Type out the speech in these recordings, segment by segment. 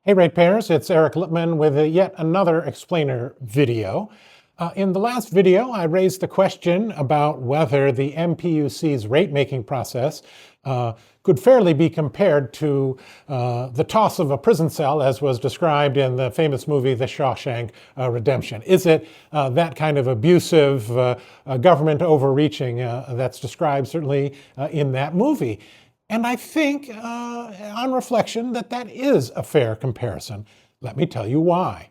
Hey ratepayers, it's Eric Lippman with yet another explainer video. In the last video, I raised the question about whether the MPUC's rate-making process could fairly be compared to the toss of a prison cell as was described in the famous movie The Shawshank Redemption. Is it that kind of abusive government overreaching that's described certainly in that movie? And I think, on reflection, that is a fair comparison. Let me tell you why.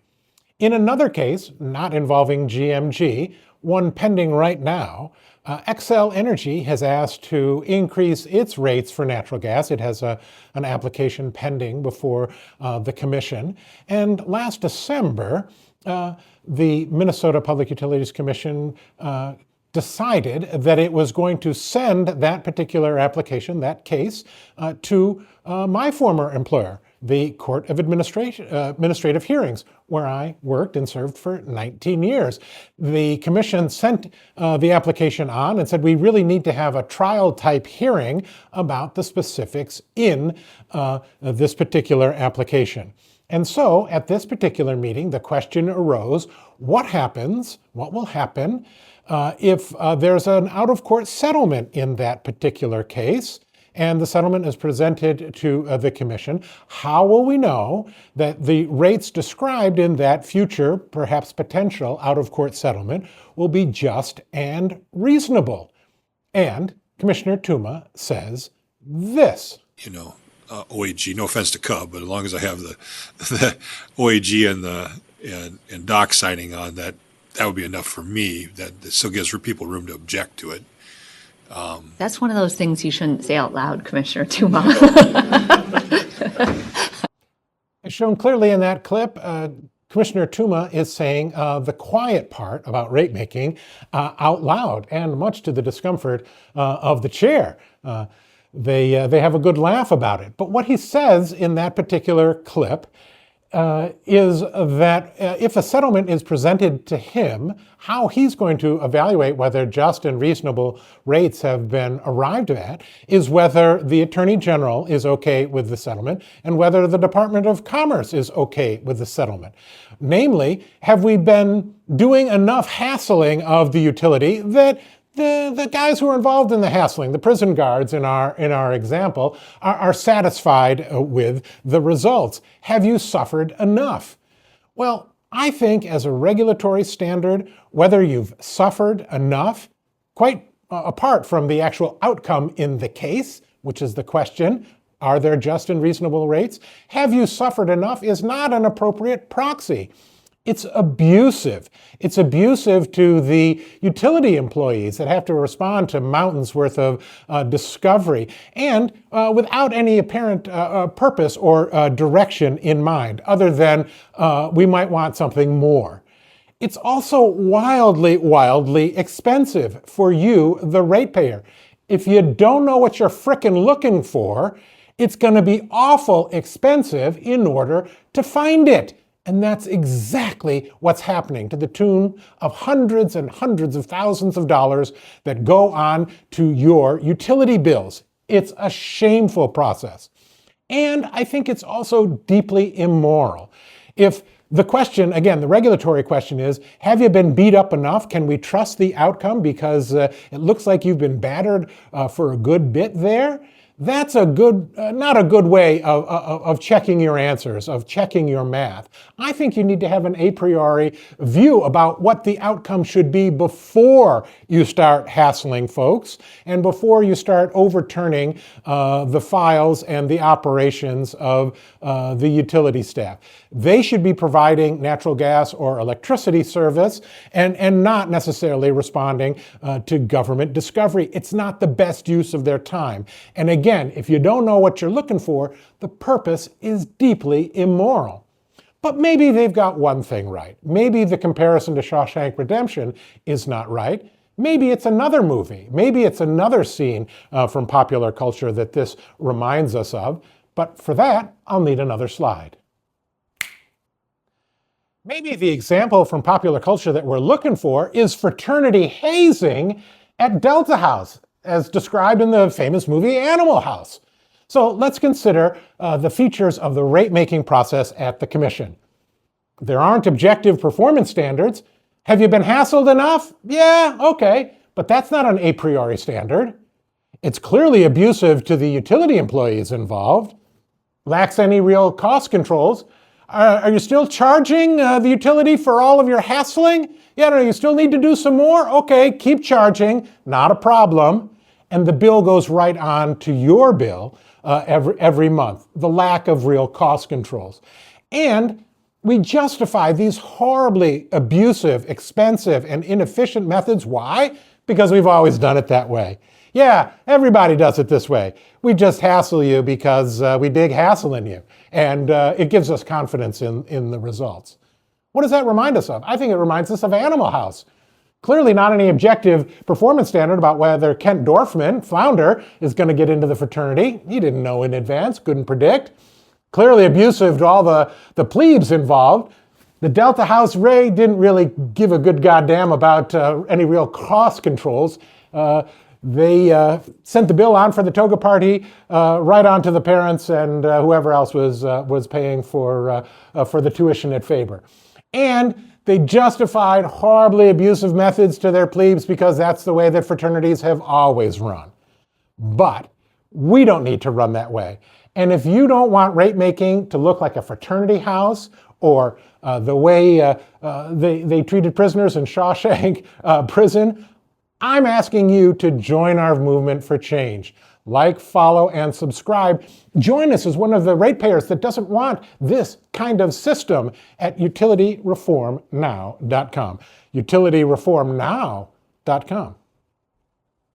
In another case, not involving GMG, one pending right now, Xcel Energy has asked to increase its rates for natural gas. It has an application pending before the Commission. And last December, the Minnesota Public Utilities Commission decided that it was going to send that particular application, that case, to my former employer, the Court of Administrative Hearings, where I worked and served for 19 years. The commission sent the application on and said, we really need to have a trial-type hearing about the specifics in this particular application. And so, at this particular meeting, the question arose, what will happen if there's an out-of-court settlement in that particular case, and the settlement is presented to the Commission? How will we know that the rates described in that future, perhaps potential, out-of-court settlement will be just and reasonable? And Commissioner Tuma says this. OAG, no offense to Cub, but as long as I have the OAG and doc signing on that, that would be enough for me. That still gives people room to object to it. That's one of those things you shouldn't say out loud, Commissioner Tuma. As shown clearly in that clip, Commissioner Tuma is saying the quiet part about rate making out loud, and much to the discomfort of the chair. They have a good laugh about it. But what he says in that particular clip is that if a settlement is presented to him, how he's going to evaluate whether just and reasonable rates have been arrived at is whether the Attorney General is okay with the settlement and whether the Department of Commerce is okay with the settlement. Namely, have we been doing enough hassling of the utility that the guys who are involved in the hassling, the prison guards in our example, are satisfied with the results? Have you suffered enough? Well, I think as a regulatory standard, whether you've suffered enough, quite apart from the actual outcome in the case, which is the question, are there just and reasonable rates? Have you suffered enough is not an appropriate proxy. It's abusive. It's abusive to the utility employees that have to respond to mountains worth of discovery, and without any apparent purpose or direction in mind, other than we might want something more. It's also wildly, wildly expensive for you, the ratepayer. If you don't know what you're frickin' looking for, it's going to be awful expensive in order to find it. And that's exactly what's happening, to the tune of hundreds and hundreds of thousands of dollars that go on to your utility bills. It's a shameful process. And I think it's also deeply immoral. If the question, again, the regulatory question is, have you been beat up enough? Can we trust the outcome because it looks like you've been battered for a good bit there? That's a good, not a good way of checking your answers, of checking your math. I think you need to have an a priori view about what the outcome should be before you start hassling folks and before you start overturning the files and the operations of the utility staff. They should be providing natural gas or electricity service and not necessarily responding to government discovery. It's not the best use of their time. And again, if you don't know what you're looking for, the purpose is deeply immoral. But maybe they've got one thing right. Maybe the comparison to Shawshank Redemption is not right. Maybe it's another movie. Maybe it's another scene from popular culture that this reminds us of. But for that, I'll need another slide. Maybe the example from popular culture that we're looking for is fraternity hazing at Delta House, as described in the famous movie Animal House. So let's consider the features of the rate-making process at the Commission. There aren't objective performance standards. Have you been hassled enough? Yeah, okay, but that's not an a priori standard. It's clearly abusive to the utility employees involved. Lacks any real cost controls. Are you still charging the utility for all of your hassling? Yeah, no, you still need to do some more? Okay, keep charging, not a problem. And the bill goes right on to your bill every month. The lack of real cost controls. And we justify these horribly abusive, expensive, and inefficient methods. Why? Because we've always done it that way. Yeah, everybody does it this way. We just hassle you because we dig hassling you. And it gives us confidence in the results. What does that remind us of? I think it reminds us of Animal House. Clearly not any objective performance standard about whether Kent Dorfman, founder, is going to get into the fraternity. He didn't know in advance, couldn't predict. Clearly abusive to all the plebes involved. The Delta House Ray didn't really give a good goddamn about any real cost controls. They sent the bill on for the toga party right on to the parents and whoever else was paying for the tuition at Faber. And they justified horribly abusive methods to their plebes because that's the way that fraternities have always run. But we don't need to run that way. And if you don't want rate making to look like a fraternity house or the way they treated prisoners in Shawshank prison, I'm asking you to join our movement for change. Like, follow, and subscribe. Join us as one of the ratepayers that doesn't want this kind of system at utilityreformnow.com. utilityreformnow.com.